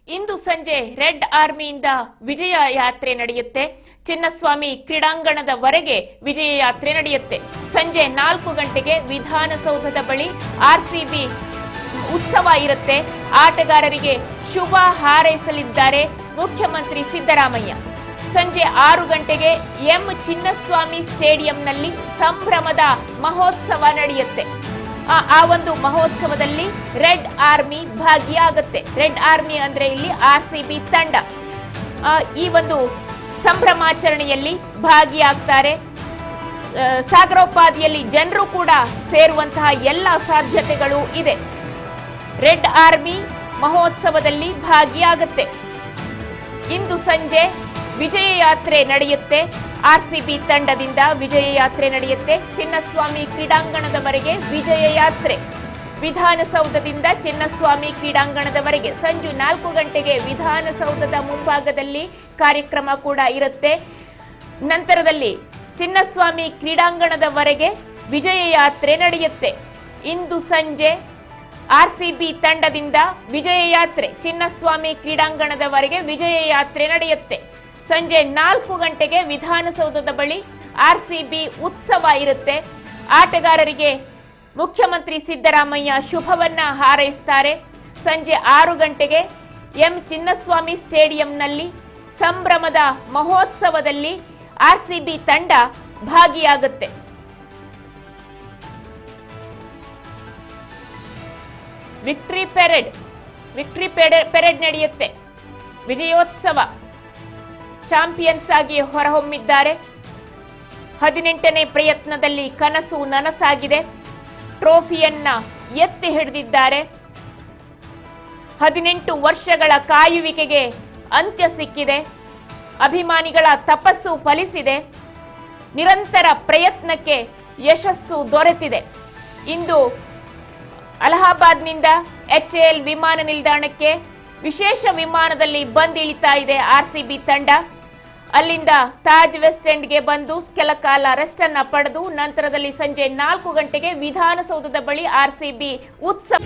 ಇಂದು ಸಂಜೆ ರೆಡ್ ಆರ್ಮಿಯಿಂದ ವಿಜಯ ಯಾತ್ರೆ ನಡೆಯುತ್ತೆ. ಚಿನ್ನಸ್ವಾಮಿ ಕ್ರೀಡಾಂಗಣದವರೆಗೆ ವಿಜಯ ಯಾತ್ರೆ ನಡೆಯುತ್ತೆ. ಸಂಜೆ 4 ಗಂಟೆಗೆ ವಿಧಾನಸೌಧದ ಬಳಿ ಆರ್ಸಿಬಿ ಉತ್ಸವ ಇರುತ್ತೆ. ಆಟಗಾರರಿಗೆ ಶುಭ ಹಾರೈಸಲಿದ್ದಾರೆ ಮುಖ್ಯಮಂತ್ರಿ ಸಿದ್ದರಾಮಯ್ಯ. ಸಂಜೆ 6 ಗಂಟೆಗೆ ಎಂ ಚಿನ್ನಸ್ವಾಮಿ ಸ್ಟೇಡಿಯಂನಲ್ಲಿ ಸಂಭ್ರಮದ ಮಹೋತ್ಸವ ನಡೆಯುತ್ತೆ. ಆ ಒಂದು ಮಹೋತ್ಸವದಲ್ಲಿ ರೆಡ್ ಆರ್ಮಿ ಭಾಗಿಯಾಗುತ್ತೆ. ರೆಡ್ ಆರ್ಮಿ ಅಂದ್ರೆ ಇಲ್ಲಿ ಆರ್ಸಿಬಿ ತಂಡ ಈ ಒಂದು ಸಂಭ್ರಮಾಚರಣೆಯಲ್ಲಿ ಭಾಗಿಯಾಗ್ತಾರೆ. ಸಾಗರೋಪಾದಿಯಲ್ಲಿ ಜನರು ಕೂಡ ಸೇರುವಂತಹ ಎಲ್ಲ ಸಾಧ್ಯತೆಗಳು ಇದೆ. ರೆಡ್ ಆರ್ಮಿ ಮಹೋತ್ಸವದಲ್ಲಿ ಭಾಗಿಯಾಗುತ್ತೆ. ಇಂದು ಸಂಜೆ ವಿಜಯ ಯಾತ್ರೆ ನಡೆಯುತ್ತೆ. ಆರ್ಸಿಬಿ ತಂಡದಿಂದ ವಿಜಯ ಯಾತ್ರೆ ನಡೆಯುತ್ತೆ. ಚಿನ್ನಸ್ವಾಮಿ ಕ್ರೀಡಾಂಗಣದವರೆಗೆ ವಿಜಯ ಯಾತ್ರೆ. ವಿಧಾನಸೌಧದಿಂದ ಚಿನ್ನಸ್ವಾಮಿ ಕ್ರೀಡಾಂಗಣದವರೆಗೆ ಸಂಜೆ 4 ಗಂಟೆಗೆ ವಿಧಾನಸೌಧದ ಮುಂಭಾಗದಲ್ಲಿ ಕಾರ್ಯಕ್ರಮ ಕೂಡ ಇರುತ್ತೆ. ನಂತರದಲ್ಲಿ ಚಿನ್ನಸ್ವಾಮಿ ಕ್ರೀಡಾಂಗಣದವರೆಗೆ ವಿಜಯ ಯಾತ್ರೆ ನಡೆಯುತ್ತೆ. ಇಂದು ಸಂಜೆ ಆರ್ಸಿಬಿ ತಂಡದಿಂದ ವಿಜಯ ಯಾತ್ರೆ ಚಿನ್ನಸ್ವಾಮಿ ಕ್ರೀಡಾಂಗಣದವರೆಗೆ ವಿಜಯ ಯಾತ್ರೆ ನಡೆಯುತ್ತೆ. ಸಂಜೆ 4 ಗಂಟೆಗೆ ವಿಧಾನಸೌಧದ ಬಳಿ ಆರ್ಸಿಬಿ ಉತ್ಸವ ಇರುತ್ತೆ. ಆಟಗಾರರಿಗೆ ಮುಖ್ಯಮಂತ್ರಿ ಸಿದ್ದರಾಮಯ್ಯ ಶುಭವನ್ನ ಹಾರೈಸುತ್ತಾರೆ. ಸಂಜೆ 6 ಗಂಟೆಗೆ ಎಂ ಚಿನ್ನಸ್ವಾಮಿ ಸ್ಟೇಡಿಯಂನಲ್ಲಿ ಸಂಭ್ರಮದ ಮಹೋತ್ಸವದಲ್ಲಿ ಆರ್ಸಿಬಿ ತಂಡ ಭಾಗಿಯಾಗುತ್ತೆ. ವಿಕ್ಟರಿ ಪೆರೇಡ್ ನಡೆಯುತ್ತೆ. ವಿಜಯೋತ್ಸವ ಚಾಂಪಿಯನ್ಸ್ ಆಗಿ ಹೊರಹೊಮ್ಮಿದ್ದಾರೆ. 18ನೇ ಪ್ರಯತ್ನದಲ್ಲಿ ಕನಸು ನನಸಾಗಿದೆ. ಟ್ರೋಫಿಯನ್ನ ಎತ್ತಿ ಹಿಡಿದಿದ್ದಾರೆ. 18 ವರ್ಷಗಳ ಕಾಯುವಿಕೆಗೆ ಅಂತ್ಯ ಸಿಕ್ಕಿದೆ. ಅಭಿಮಾನಿಗಳ ತಪಸ್ಸು ಫಲಿಸಿದೆ. ನಿರಂತರ ಪ್ರಯತ್ನಕ್ಕೆ ಯಶಸ್ಸು ದೊರೆತಿದೆ. ಇಂದು ಅಲಹಾಬಾದ್ನಿಂದ HAL ವಿಮಾನ ನಿಲ್ದಾಣಕ್ಕೆ ವಿಶೇಷ ವಿಮಾನದಲ್ಲಿ ಬಂದಿಳಿತಾ ಇದೆ ಆರ್ಸಿಬಿ ತಂಡ. ಅಲ್ಲಿಂದ ತಾಜ್ ವೆಸ್ಟ್ ಎಂಡ್ಗೆ ಬಂದು ಕೆಲ ಕಾಲ ರೆಸ್ಟ್ ಅನ್ನ ಪಡೆದು ನಂತರದಲ್ಲಿ ಸಂಜೆ 4 ಗಂಟೆಗೆ ವಿಧಾನಸೌಧದ ಬಳಿ ಆರ್ಸಿಬಿ ಉತ್ಸವ